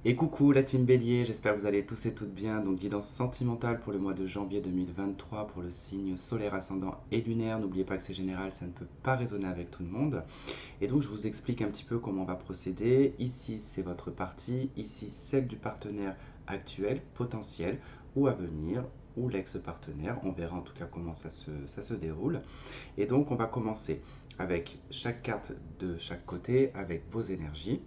Et coucou la team Bélier, j'espère que vous allez tous et toutes bien. Donc guidance sentimentale pour le mois de janvier 2023 pour le signe solaire ascendant et lunaire. N'oubliez pas que c'est général, ça ne peut pas résonner avec tout le monde. Et donc je vous explique un petit peu comment on va procéder. Ici c'est votre partie, ici celle du partenaire actuel, potentiel ou à venir ou l'ex-partenaire. On verra en tout cas comment ça se déroule. Et donc on va commencer avec chaque carte de chaque côté, avec vos énergies.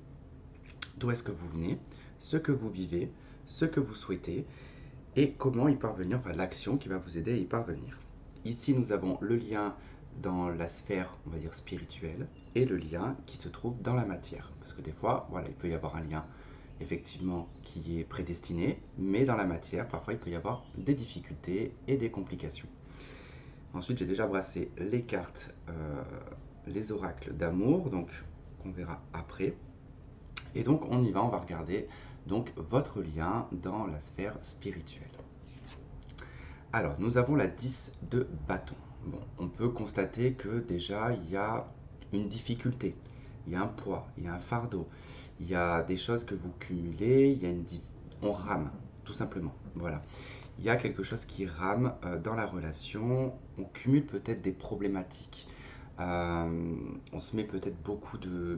D'où est-ce que vous venez, ce que vous vivez, ce que vous souhaitez et comment y parvenir, enfin l'action qui va vous aider à y parvenir. Ici, nous avons le lien dans la sphère, on va dire spirituelle, et le lien qui se trouve dans la matière. Parce que des fois, voilà, il peut y avoir un lien effectivement qui est prédestiné, mais dans la matière, parfois il peut y avoir des difficultés et des complications. Ensuite, j'ai déjà brassé les cartes, les oracles d'amour, donc qu'on verra après. Et donc on y va, on va regarder donc votre lien dans la sphère spirituelle. Alors nous avons la 10 de bâton. Bon, on peut constater que déjà il y a une difficulté, il y a un poids, il y a un fardeau, il y a des choses que vous cumulez, il y a on rame tout simplement. Voilà, il y a quelque chose qui rame dans la relation, on cumule peut-être des problématiques. On se met peut-être beaucoup de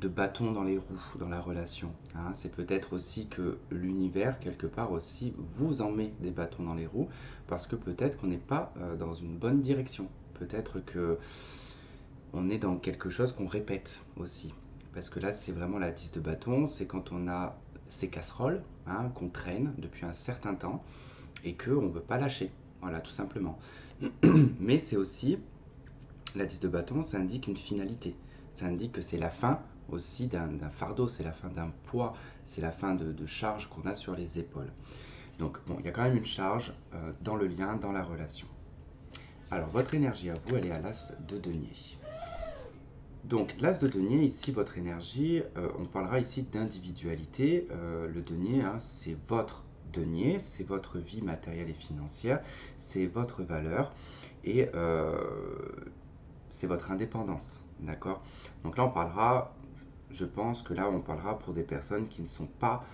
bâtons dans les roues dans la relation. Hein. C'est peut-être aussi que l'univers, quelque part aussi, vous en met des bâtons dans les roues, parce que peut-être qu'on n'est pas dans une bonne direction. Peut-être que on est dans quelque chose qu'on répète aussi. Parce que là, c'est vraiment la 10 de bâton, c'est quand on a ces casseroles hein, qu'on traîne depuis un certain temps et qu'on ne veut pas lâcher. Voilà, tout simplement. Mais c'est aussi, la 10 de bâton, ça indique une finalité. Ça indique que c'est la fin aussi d'un fardeau, c'est la fin d'un poids, c'est la fin de charge qu'on a sur les épaules. Donc bon, il y a quand même une charge dans le lien, dans la relation. Alors votre énergie à vous, elle est à l'as de denier. Donc l'as de denier, ici votre énergie, on parlera ici d'individualité. Le denier, hein, c'est votre denier, c'est votre vie matérielle et financière, c'est votre valeur et c'est votre indépendance. D'accord. Donc là on parlera, je pense que là on parlera pour des personnes qui ne sont pas,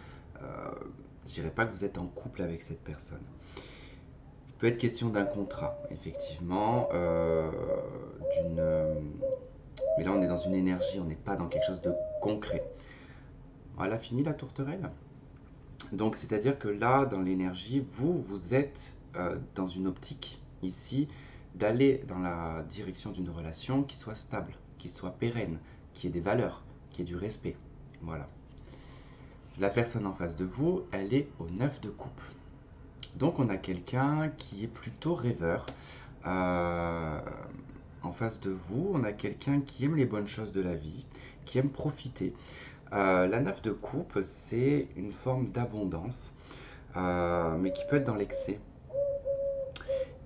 je dirais pas que vous êtes en couple avec cette personne. Il peut être question d'un contrat, effectivement, mais là on est dans une énergie, on n'est pas dans quelque chose de concret. Voilà, fini la tourterelle. Donc c'est-à-dire que là, dans l'énergie, vous êtes dans une optique ici d'aller dans la direction d'une relation qui soit stable, qui soit pérenne, qui ait des valeurs, qui ait du respect. Voilà. La personne en face de vous, elle est au 9 de coupe. Donc on a quelqu'un qui est plutôt rêveur. Euh, En face de vous, on a quelqu'un qui aime les bonnes choses de la vie, qui aime profiter. La 9 de coupe, c'est une forme d'abondance, mais qui peut être dans l'excès.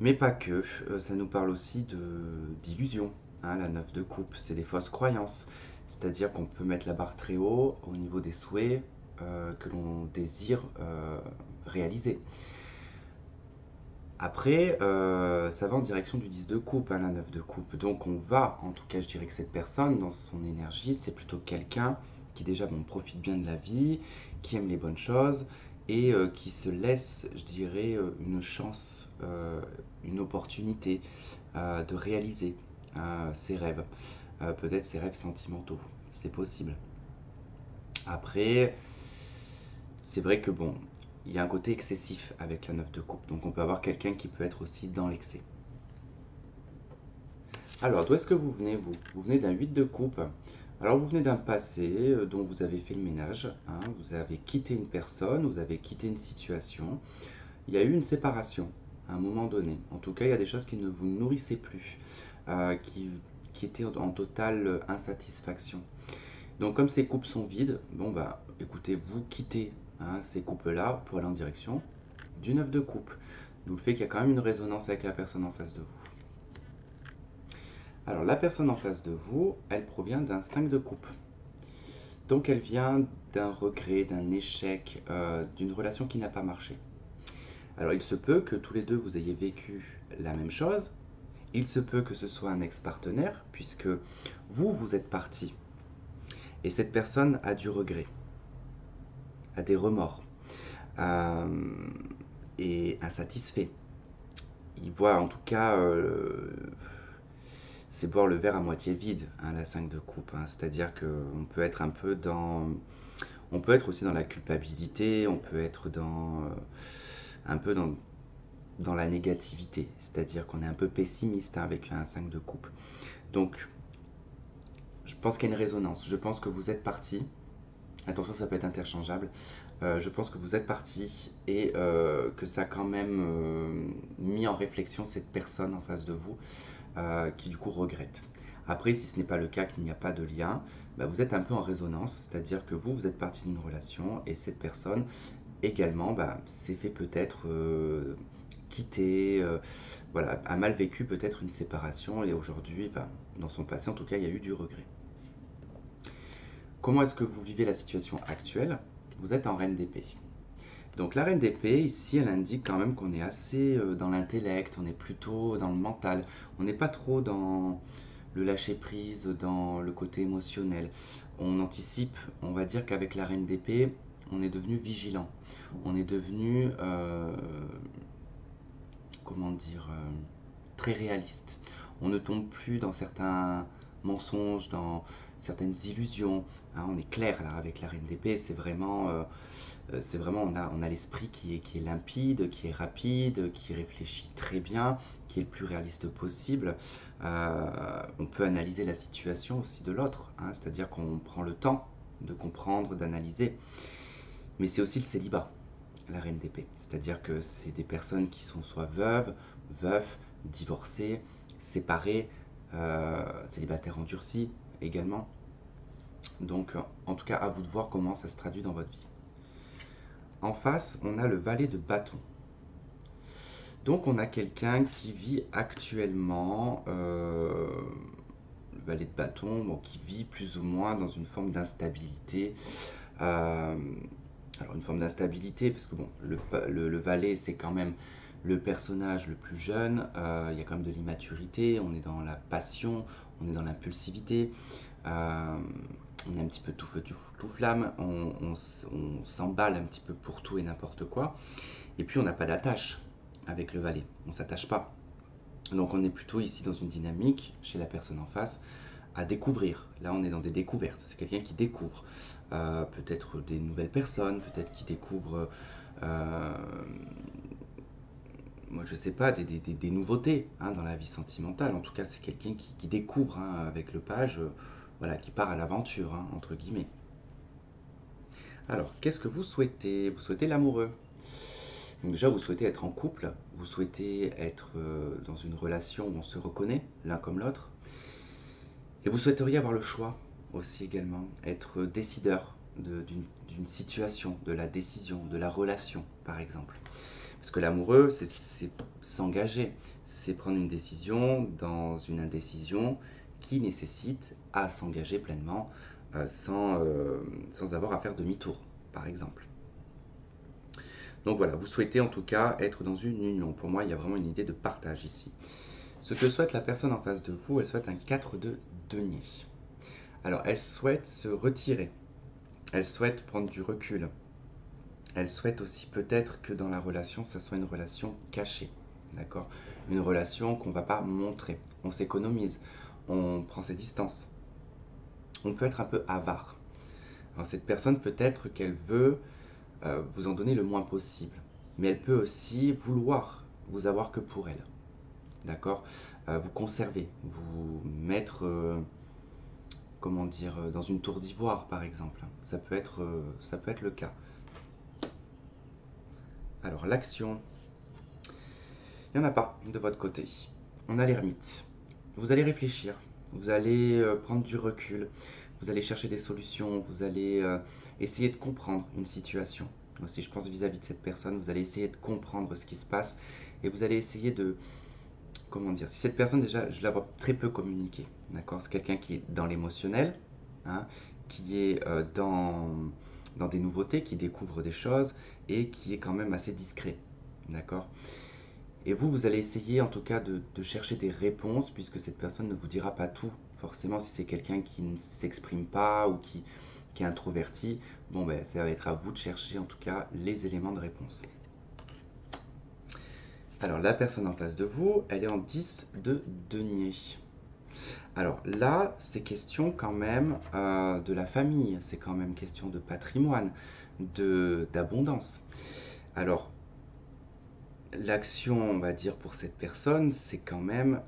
Mais pas que, ça nous parle aussi d'illusion. Hein, la 9 de coupe, c'est des fausses croyances. C'est-à-dire qu'on peut mettre la barre très haut au niveau des souhaits que l'on désire réaliser. Après, ça va en direction du 10 de coupe, hein, la 9 de coupe. Donc on va, en tout cas je dirais que cette personne, dans son énergie, c'est plutôt quelqu'un qui déjà bon, profite bien de la vie, qui aime les bonnes choses et qui se laisse, je dirais, une chance, une opportunité de réaliser ses rêves. Peut-être ses rêves sentimentaux, c'est possible. Après, c'est vrai que bon, il y a un côté excessif avec la 9 de coupe. Donc on peut avoir quelqu'un qui peut être aussi dans l'excès. Alors, d'où est-ce que vous venez, vous? Vous venez d'un 8 de coupe. Alors, vous venez d'un passé dont vous avez fait le ménage. Hein, vous avez quitté une personne, vous avez quitté une situation. Il y a eu une séparation à un moment donné. En tout cas, il y a des choses qui ne vous nourrissaient plus, qui étaient en totale insatisfaction. Donc, comme ces coupes sont vides, bon, bah, écoutez, vous quittez hein, ces coupes-là pour aller en direction du 9 de coupe. D'où le fait qu'il y a quand même une résonance avec la personne en face de vous. Alors, la personne en face de vous, elle provient d'un 5 de coupe. Donc, elle vient d'un regret, d'un échec, d'une relation qui n'a pas marché. Alors, il se peut que tous les deux vous ayez vécu la même chose. Il se peut que ce soit un ex-partenaire, puisque vous êtes parti. Et cette personne a du regret. à des remords euh, et insatisfait. Il voit en tout cas, c'est boire le verre à moitié vide, hein, la 5 de coupe, hein. C'est-à-dire qu'on peut être un peu dans... On peut être aussi dans la culpabilité, on peut être dans... un peu dans la négativité. C'est-à-dire qu'on est un peu pessimiste, hein, avec un 5 de coupe. Donc, je pense qu'il y a une résonance. Je pense que vous êtes parti. Attention, ça peut être interchangeable. Je pense que vous êtes parti et que ça a quand même mis en réflexion cette personne en face de vous qui du coup regrette. Après, si ce n'est pas le cas, qu'il n'y a pas de lien, bah, vous êtes un peu en résonance, c'est-à-dire que vous êtes parti d'une relation et cette personne également bah, s'est fait peut-être quitter, voilà, a mal vécu peut-être une séparation et aujourd'hui, enfin, dans son passé en tout cas, il y a eu du regret. Comment est-ce que vous vivez la situation actuelle? Vous êtes en reine d'épée. Donc la reine d'épée, ici, elle indique quand même qu'on est assez dans l'intellect, on est plutôt dans le mental, on n'est pas trop dans le lâcher-prise, dans le côté émotionnel. On anticipe, on va dire qu'avec la reine d'épée, on est devenu vigilant, on est devenu, comment dire, très réaliste. On ne tombe plus dans certains mensonges, dans certaines illusions, hein. On est clair là avec la reine d'épée, c'est vraiment on a l'esprit qui est limpide, qui est rapide, qui réfléchit très bien, qui est le plus réaliste possible. On peut analyser la situation aussi de l'autre, hein, c'est-à-dire qu'on prend le temps de comprendre, d'analyser. Mais c'est aussi le célibat, la reine d'épée. C'est-à-dire que c'est des personnes qui sont soit veuves, veufs, divorcées, séparées, célibataires endurcis également. Donc, en tout cas, à vous de voir comment ça se traduit dans votre vie. En face, on a le valet de bâton. Donc, on a quelqu'un qui vit actuellement, le valet de bâton, bon, qui vit plus ou moins dans une forme d'instabilité. Euh, alors, une forme d'instabilité, parce que bon, le valet, c'est quand même le personnage le plus jeune. Il y a quand même de l'immaturité, on est dans la passion, on est dans l'impulsivité. On est un petit peu tout feu, tout flamme, on s'emballe un petit peu pour tout et n'importe quoi. Et puis on n'a pas d'attache avec le valet, on ne s'attache pas. Donc on est plutôt ici dans une dynamique, chez la personne en face, à découvrir. Là on est dans des découvertes, c'est quelqu'un qui découvre peut-être des nouvelles personnes, peut-être qui découvre, euh, moi je sais pas, des nouveautés, hein, dans la vie sentimentale. En tout cas c'est quelqu'un qui découvre, hein, avec le page, voilà, qui part à l'aventure, hein, entre guillemets. Alors, qu'est-ce que vous souhaitez? Vous souhaitez l'amoureux. Donc déjà, vous souhaitez être en couple, vous souhaitez être dans une relation où on se reconnaît l'un comme l'autre, et vous souhaiteriez avoir le choix aussi également, être décideur d'une situation, de la décision, de la relation par exemple. Parce que l'amoureux, c'est s'engager, c'est prendre une décision dans une indécision qui nécessite à s'engager pleinement sans avoir à faire demi-tour, par exemple. Donc voilà, vous souhaitez en tout cas être dans une union. Pour moi, il y a vraiment une idée de partage ici. Ce que souhaite la personne en face de vous, elle souhaite un 4 de denier. Alors, elle souhaite se retirer. Elle souhaite prendre du recul. Elle souhaite aussi peut-être que dans la relation, ça soit une relation cachée. D'accord? Une relation qu'on ne va pas montrer. On s'économise. On prend ses distances. On peut être un peu avare. Alors, cette personne, peut-être qu'elle veut vous en donner le moins possible. Mais elle peut aussi vouloir vous avoir que pour elle. D'accord? Vous conserver, vous mettre, comment dire, dans une tour d'ivoire par exemple. Ça peut être le cas. Alors l'action, il n'y en a pas de votre côté. On a l'ermite. Vous allez réfléchir, vous allez prendre du recul, vous allez chercher des solutions, vous allez essayer de comprendre une situation. Aussi, je pense vis-à-vis de cette personne, vous allez essayer de comprendre ce qui se passe et vous allez essayer de, comment dire, si cette personne déjà, je la vois très peu communiquer, d'accord? C'est quelqu'un qui est dans l'émotionnel, hein, qui est dans des nouveautés, qui découvre des choses et qui est quand même assez discret, d'accord? Et vous, vous allez essayer en tout cas de chercher des réponses puisque cette personne ne vous dira pas tout, forcément si c'est quelqu'un qui ne s'exprime pas ou qui est introverti, bon ben ça va être à vous de chercher en tout cas les éléments de réponse. Alors la personne en face de vous, elle est en 10 de denier. Alors là, c'est question quand même de la famille, c'est quand même question de patrimoine, d'abondance. Alors, l'action, on va dire, pour cette personne, c'est quand même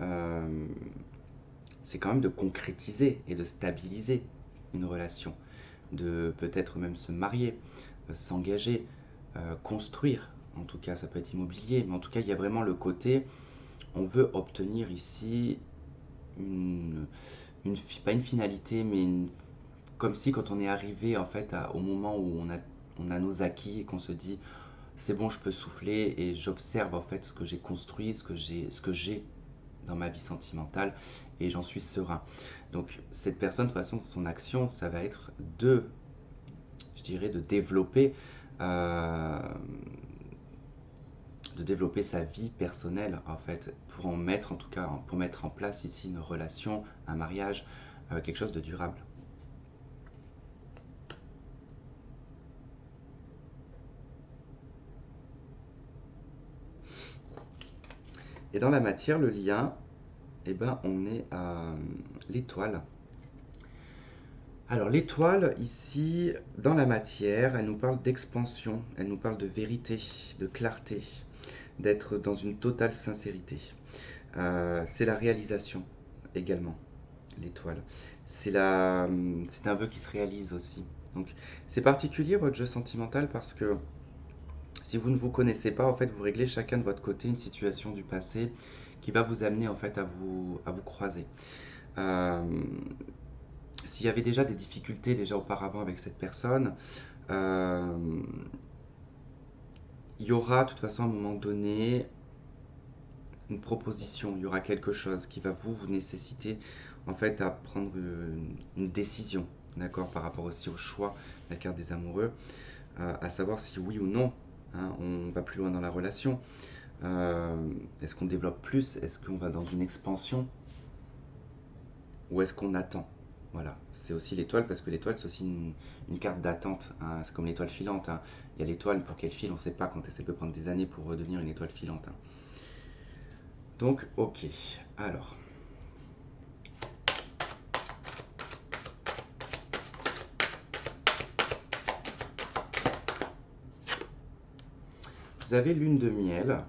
de concrétiser et de stabiliser une relation, de peut-être même se marier, s'engager, construire. En tout cas, ça peut être immobilier, mais en tout cas, il y a vraiment le côté, on veut obtenir ici pas une finalité, mais comme si quand on est arrivé en fait au moment où on a nos acquis et qu'on se dit c'est bon, je peux souffler et j'observe en fait ce que j'ai construit, ce que j'ai dans ma vie sentimentale et j'en suis serein. Donc cette personne, de toute façon, son action, ça va être je dirais, euh, de développer sa vie personnelle en fait pour en mettre en tout cas pour mettre en place ici une relation, un mariage, quelque chose de durable. Et dans la matière, le lien, eh ben, on est à l'étoile. Alors l'étoile, ici, dans la matière, elle nous parle d'expansion, elle nous parle de vérité, de clarté, d'être dans une totale sincérité. C'est la réalisation également, l'étoile. C'est un vœu qui se réalise aussi. Donc c'est particulier votre jeu sentimental parce que si vous ne vous connaissez pas, en fait, vous réglez chacun de votre côté une situation du passé qui va vous amener en fait à vous croiser. Euh, S'il y avait déjà des difficultés déjà auparavant avec cette personne, euh, il y aura de toute façon à un moment donné une proposition, il y aura quelque chose qui va vous nécessiter en fait à prendre une décision, d'accord, par rapport aussi au choix, la carte des amoureux, à savoir si oui ou non, hein, on va plus loin dans la relation. Est-ce qu'on développe plus? Est-ce qu'on va dans une expansion? Ou est-ce qu'on attend? Voilà, c'est aussi l'étoile parce que l'étoile c'est aussi une carte d'attente, hein. C'est comme l'étoile filante, hein. Il y a l'étoile pour qu'elle file, on ne sait pas quand elle peut prendre des années pour redevenir une étoile filante, hein. Donc ok, alors vous avez lune de miel,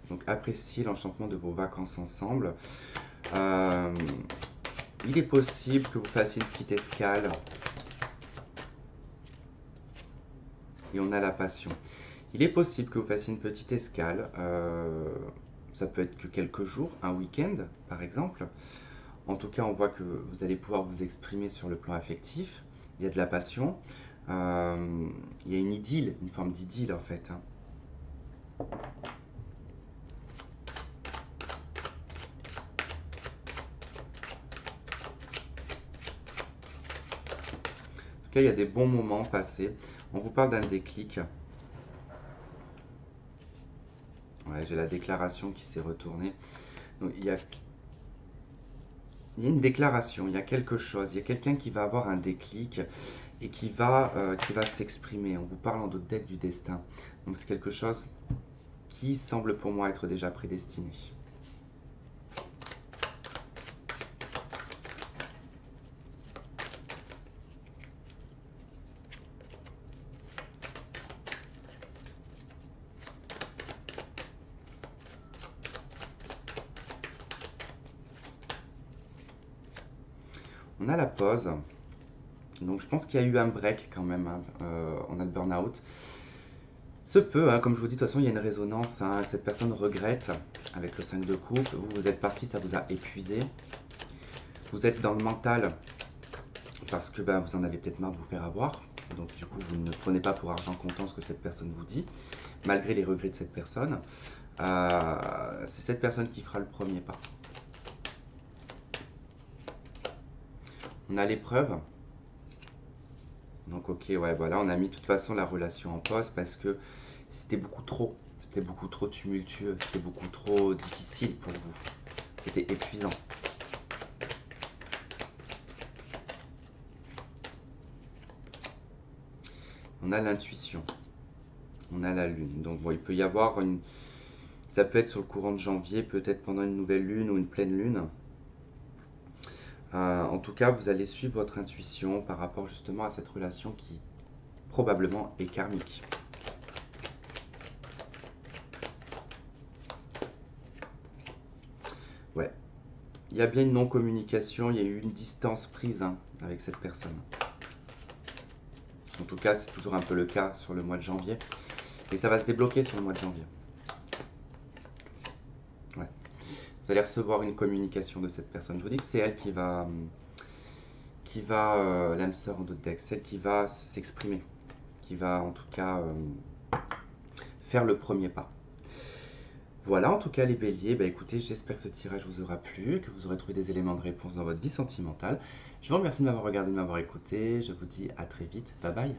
donc appréciez l'enchantement de vos vacances ensemble. Euh, il est possible que vous fassiez une petite escale et on a la passion. Il est possible que vous fassiez une petite escale, ça peut être que quelques jours, un week-end par exemple. En tout cas, on voit que vous allez pouvoir vous exprimer sur le plan affectif. Il y a de la passion, il y a une idylle, une forme d'idylle en fait, hein. En tout cas, il y a des bons moments passés. On vous parle d'un déclic. Ouais, j'ai la déclaration qui s'est retournée. Donc, il y a une déclaration, il y a quelque chose, il y a quelqu'un qui va avoir un déclic et qui va s'exprimer. On vous parle en d'autres deck du destin. Donc c'est quelque chose qui semble pour moi être déjà prédestiné. On a la pause. Donc je pense qu'il y a eu un break quand même, hein. On a le burn-out. Se peut, hein, comme je vous dis, de toute façon, il y a une résonance, hein. Cette personne regrette avec le 5 de coupe. Vous êtes parti, ça vous a épuisé. Vous êtes dans le mental parce que ben, vous en avez peut-être marre de vous faire avoir. Donc du coup, vous ne prenez pas pour argent comptant ce que cette personne vous dit, malgré les regrets de cette personne. C'est cette personne qui fera le premier pas. On a l'épreuve. Donc ok, ouais, voilà, on a mis de toute façon la relation en pause parce que c'était beaucoup trop. C'était beaucoup trop tumultueux, c'était beaucoup trop difficile pour vous. C'était épuisant. On a l'intuition. On a la lune. Donc bon, il peut y avoir une... Ça peut être sur le courant de janvier, peut-être pendant une nouvelle lune ou une pleine lune. En tout cas, vous allez suivre votre intuition par rapport justement à cette relation qui probablement est karmique. Ouais. Il y a bien une non-communication, il y a eu une distance prise avec cette personne. En tout cas, c'est toujours un peu le cas sur le mois de janvier. Et ça va se débloquer sur le mois de janvier. Ouais. Vous allez recevoir une communication de cette personne. Je vous dis que c'est elle qui va l'âme sœur en d'autres decks, celle qui va s'exprimer, qui va en tout cas faire le premier pas. Voilà, en tout cas les béliers, bah écoutez, j'espère que ce tirage vous aura plu, que vous aurez trouvé des éléments de réponse dans votre vie sentimentale. Je vous remercie de m'avoir regardé, de m'avoir écouté, je vous dis à très vite, bye bye.